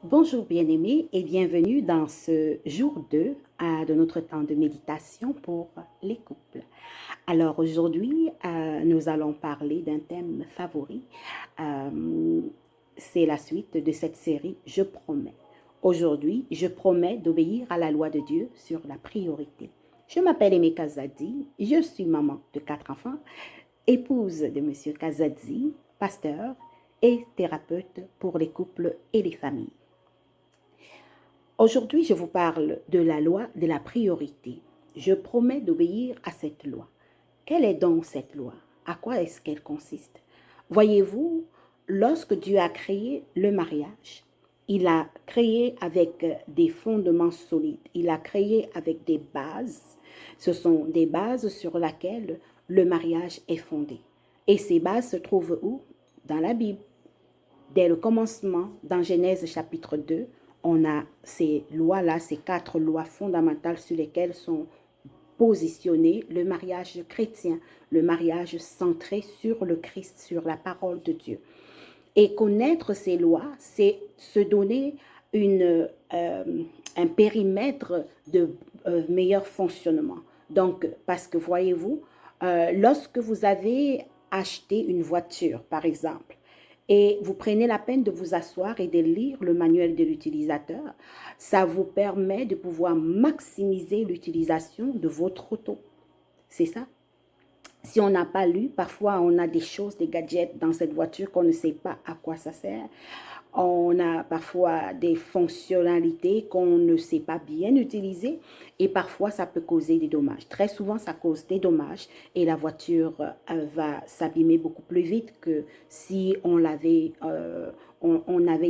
Bonjour bien-aimés et bienvenue dans ce jour 2 de notre temps de méditation pour les couples. Alors aujourd'hui, nous allons parler d'un thème favori. Euh, c'est la suite de cette série Je promets. Aujourd'hui, je promets d'obéir à la loi de Dieu sur la priorité. Je m'appelle Aimé Kazadi, je suis maman de 4 enfants, épouse de Monsieur Kazadi, pasteur et thérapeute pour les couples et les familles. Aujourd'hui, je vous parle de la loi de la priorité. Je promets d'obéir à cette loi. Quelle est donc cette loi? À quoi est-ce qu'elle consiste? Voyez-vous, lorsque Dieu a créé le mariage, il a créé avec des fondements solides. Il a créé avec des bases. Ce sont des bases sur lesquelles le mariage est fondé. Et ces bases se trouvent où? Dans la Bible. Dès le commencement, dans Genèse chapitre 2, on a ces lois-là, ces 4 lois fondamentales sur lesquelles sont positionnés le mariage chrétien, le mariage centré sur le Christ, sur la parole de Dieu. Et connaître ces lois, c'est se donner un périmètre de meilleur fonctionnement. Donc, parce que voyez-vous, lorsque vous avez acheté une voiture, par exemple, et vous prenez la peine de vous asseoir et de lire le manuel de l'utilisateur, ça vous permet de pouvoir maximiser l'utilisation de votre auto. C'est ça. Si on n'a pas lu, parfois on a des choses, des gadgets dans cette voiture qu'on ne sait pas à quoi ça sert. On a parfois des fonctionnalités qu'on ne sait pas bien utiliser et parfois ça peut causer des dommages. Très souvent, ça cause des dommages et la voiture va s'abîmer beaucoup plus vite que si on avait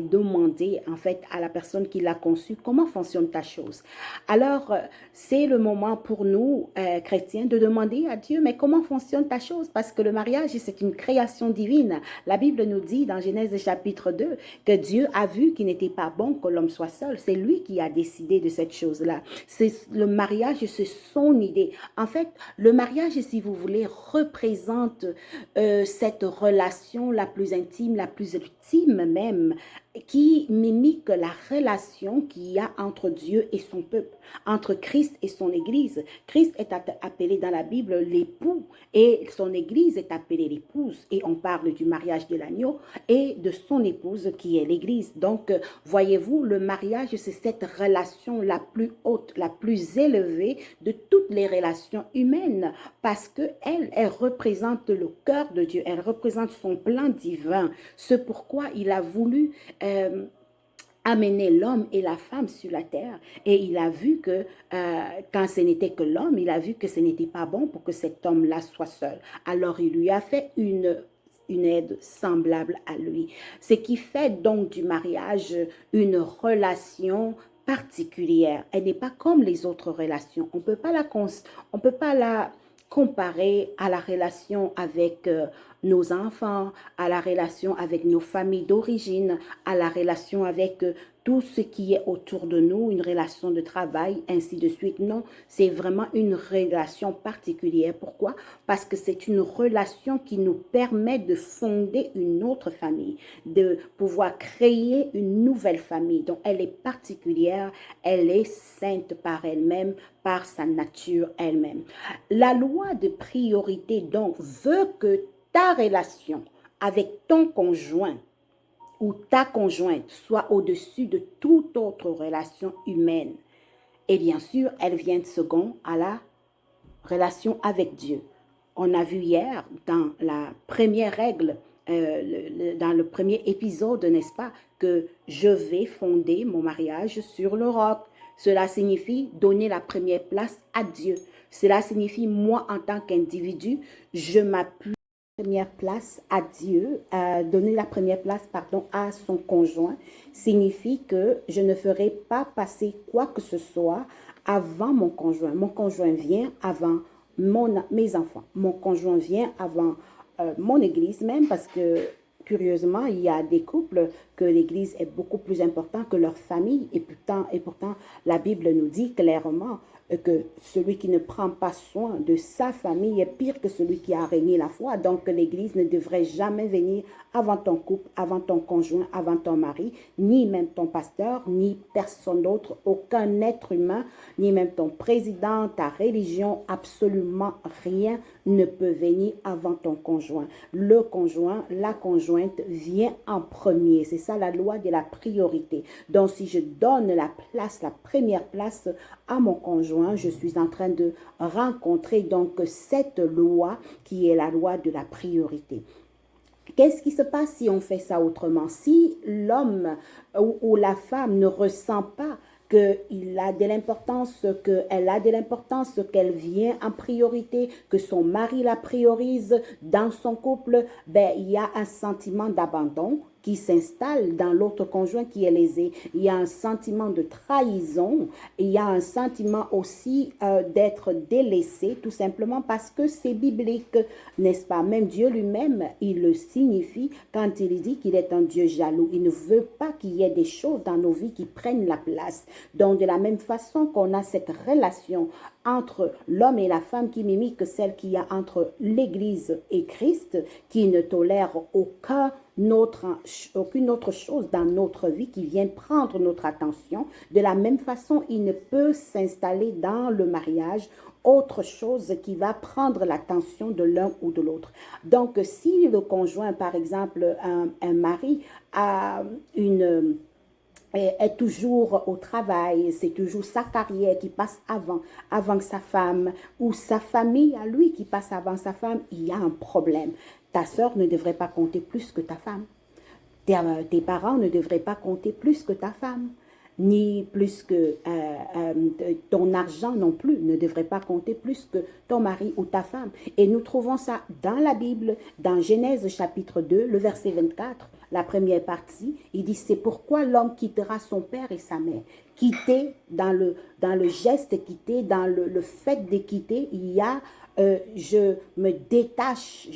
demandé en fait à la personne qui l'a conçue comment fonctionne ta chose. Alors, c'est le moment pour nous, chrétiens, de demander à Dieu, mais comment fonctionne ta chose? Parce que le mariage, c'est une création divine. La Bible nous dit dans Genèse chapitre 2 que Dieu a vu qu'il n'était pas bon que l'homme soit seul. C'est lui qui a décidé de cette chose-là. Le mariage, c'est son idée. En fait, le mariage, si vous voulez, représente cette relation la plus intime, la plus ultime même, qui mimique la relation qu'il y a entre Dieu et son peuple, entre Christ et son Église. Christ est appelé dans la Bible l'époux et son Église est appelée l'épouse. Et on parle du mariage de l'agneau et de son épouse qui est l'Église. Donc, voyez-vous, le mariage, c'est cette relation la plus haute, la plus élevée de toutes les relations humaines parce qu'elle représente le cœur de Dieu, elle représente son plan divin. C'est pourquoi il a voulu amener l'homme et la femme sur la terre. Et il a vu que quand ce n'était que l'homme, il a vu que ce n'était pas bon pour que cet homme-là soit seul. Alors il lui a fait une aide semblable à lui. Ce qui fait donc du mariage une relation particulière. Elle n'est pas comme les autres relations. On ne peut pas la comparer à la relation avec nos enfants, à la relation avec nos familles d'origine, à la relation avec tout ce qui est autour de nous, une relation de travail, ainsi de suite. Non, c'est vraiment une relation particulière. Pourquoi? Parce que c'est une relation qui nous permet de fonder une autre famille, de pouvoir créer une nouvelle famille. Donc, elle est particulière, elle est sainte par elle-même, par sa nature elle-même. La loi de priorité, donc, veut que ta relation avec ton conjoint ou ta conjointe soit au-dessus de toute autre relation humaine. Et bien sûr, elle vient de second à la relation avec Dieu. On a vu hier dans la première règle, dans le premier épisode, n'est-ce pas, que je vais fonder mon mariage sur le roc. Cela signifie donner la première place à Dieu. Cela signifie, moi, en tant qu'individu, je m'appuie première place à Dieu, donner la première place, pardon, à son conjoint, signifie que je ne ferai pas passer quoi que ce soit avant mon conjoint. Mon conjoint vient avant mes enfants. Mon conjoint vient avant mon église même parce que curieusement, il y a des couples que l'église est beaucoup plus importante que leur famille et pourtant la Bible nous dit clairement que celui qui ne prend pas soin de sa famille est pire que celui qui a régné la foi. Donc l'Église ne devrait jamais venir avant ton couple, avant ton conjoint, avant ton mari, ni même ton pasteur, ni personne d'autre, aucun être humain, ni même ton président, ta religion, absolument rien ne peut venir avant ton conjoint. Le conjoint, la conjointe vient en premier. C'est ça la loi de la priorité. Donc si je donne la place, la première place à mon conjoint, je suis en train de rencontrer donc cette loi qui est la loi de la priorité. Qu'est-ce qui se passe si on fait ça autrement? Si l'homme ou la femme ne ressent pas qu'il a de l'importance, qu'elle a de l'importance, qu'elle vient en priorité, que son mari la priorise dans son couple, ben, il y a un sentiment d'abandon qui s'installe dans l'autre conjoint qui est lésé. Il y a un sentiment de trahison, il y a un sentiment aussi d'être délaissé, tout simplement parce que c'est biblique, n'est-ce pas? Même Dieu lui-même, il le signifie quand il dit qu'il est un Dieu jaloux. Il ne veut pas qu'il y ait des choses dans nos vies qui prennent la place. Donc, de la même façon qu'on a cette relation entre l'homme et la femme qui mimique celle qu'il y a entre l'Église et Christ, qui ne tolère aucune autre chose dans notre vie qui vient prendre notre attention. De la même façon, il ne peut s'installer dans le mariage autre chose qui va prendre l'attention de l'un ou de l'autre. Donc, si le conjoint, par exemple, un mari, a est toujours au travail, c'est toujours sa carrière qui passe avant sa femme, ou sa famille à lui qui passe avant sa femme, il y a un problème. Ta sœur ne devrait pas compter plus que ta femme. Tes parents ne devraient pas compter plus que ta femme, ni plus que ton argent non plus ne devrait pas compter plus que ton mari ou ta femme. Et nous trouvons ça dans la Bible, dans Genèse chapitre 2, le verset 24, la première partie. Il dit, c'est pourquoi l'homme quittera son père et sa mère. Quitter, dans le geste quitter, dans le fait de quitter, il y a je me détache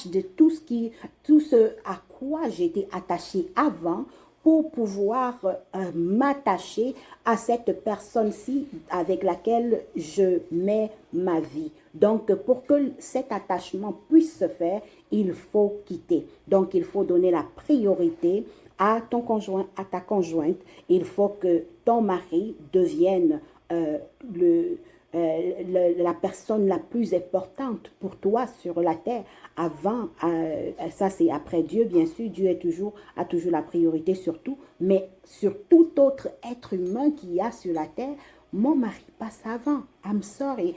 de tout ce à quoi j'étais attachée avant pour pouvoir m'attacher à cette personne-ci avec laquelle je mets ma vie. Donc, pour que cet attachement puisse se faire, il faut quitter. Donc, il faut donner la priorité à ton conjoint, à ta conjointe. Il faut que ton mari devienne la personne la plus importante pour toi sur la terre. Avant, ça c'est après Dieu, bien sûr, Dieu a toujours la priorité sur tout, mais sur tout autre être humain qu'il y a sur la terre, mon mari passe avant. I'm sorry.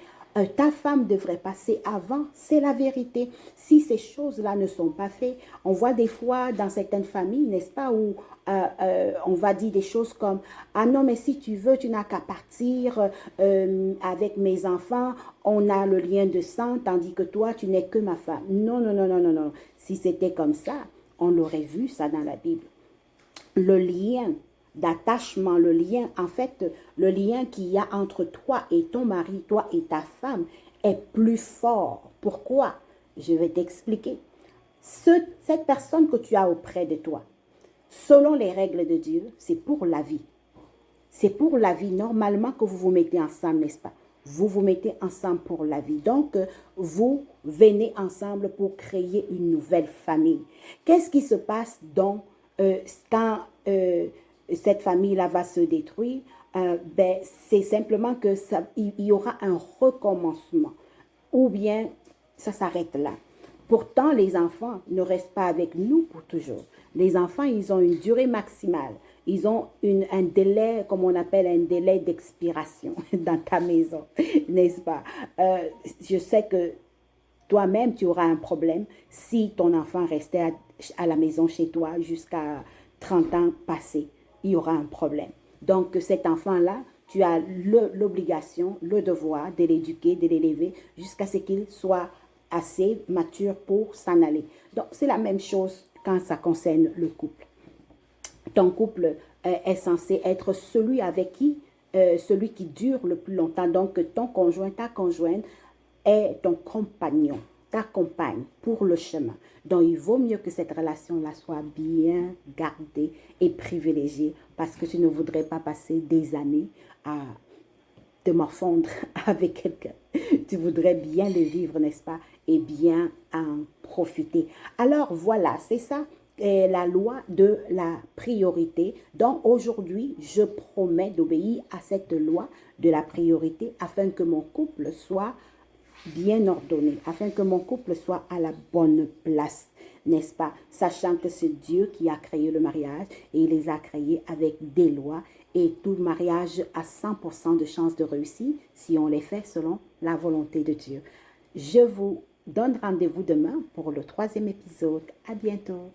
Ta femme devrait passer avant, c'est la vérité. Si ces choses-là ne sont pas faites, on voit des fois dans certaines familles, n'est-ce pas, où on va dire des choses comme « Ah non, mais si tu veux, tu n'as qu'à partir avec mes enfants, on a le lien de sang, tandis que toi, tu n'es que ma femme. » Non, non, non, non, non, non. Si c'était comme ça, on aurait vu ça dans la Bible. Le lien d'attachement, le lien qu'il y a entre toi et ton mari, toi et ta femme est plus fort. Pourquoi? Je vais t'expliquer. Cette personne que tu as auprès de toi, selon les règles de Dieu, c'est pour la vie. C'est pour la vie normalement que vous vous mettez ensemble, n'est-ce pas? Vous vous mettez ensemble pour la vie. Donc, vous venez ensemble pour créer une nouvelle famille. Qu'est-ce qui se passe donc quand cette famille-là va se détruire? Ben, c'est simplement que il y aura un recommencement. Ou bien, ça s'arrête là. Pourtant, les enfants ne restent pas avec nous pour toujours. Les enfants, ils ont une durée maximale. Ils ont un délai, comme on appelle un délai d'expiration dans ta maison, n'est-ce pas? Je sais que toi-même, tu auras un problème si ton enfant restait à la maison chez toi jusqu'à 30 ans passés. Il y aura un problème. Donc, cet enfant-là, tu as l'obligation, le devoir de l'éduquer, de l'élever jusqu'à ce qu'il soit assez mature pour s'en aller. Donc, c'est la même chose quand ça concerne le couple. Ton couple est censé être celui avec celui qui dure le plus longtemps. Donc, ton conjoint, ta conjointe est ton compagnon, ta compagne pour le chemin. Donc, il vaut mieux que cette relation-là soit bien gardée et privilégiée parce que tu ne voudrais pas passer des années te morfondre avec quelqu'un. Tu voudrais bien le vivre, n'est-ce pas? Et bien en profiter. Alors voilà, c'est ça la loi de la priorité. Donc aujourd'hui, je promets d'obéir à cette loi de la priorité afin que mon couple soit bien ordonné, afin que mon couple soit à la bonne place, n'est-ce pas? Sachant que c'est Dieu qui a créé le mariage et il les a créés avec des lois et tout mariage a 100% de chances de réussir si on les fait selon la volonté de Dieu. Je vous donne rendez-vous demain pour le troisième épisode. À bientôt.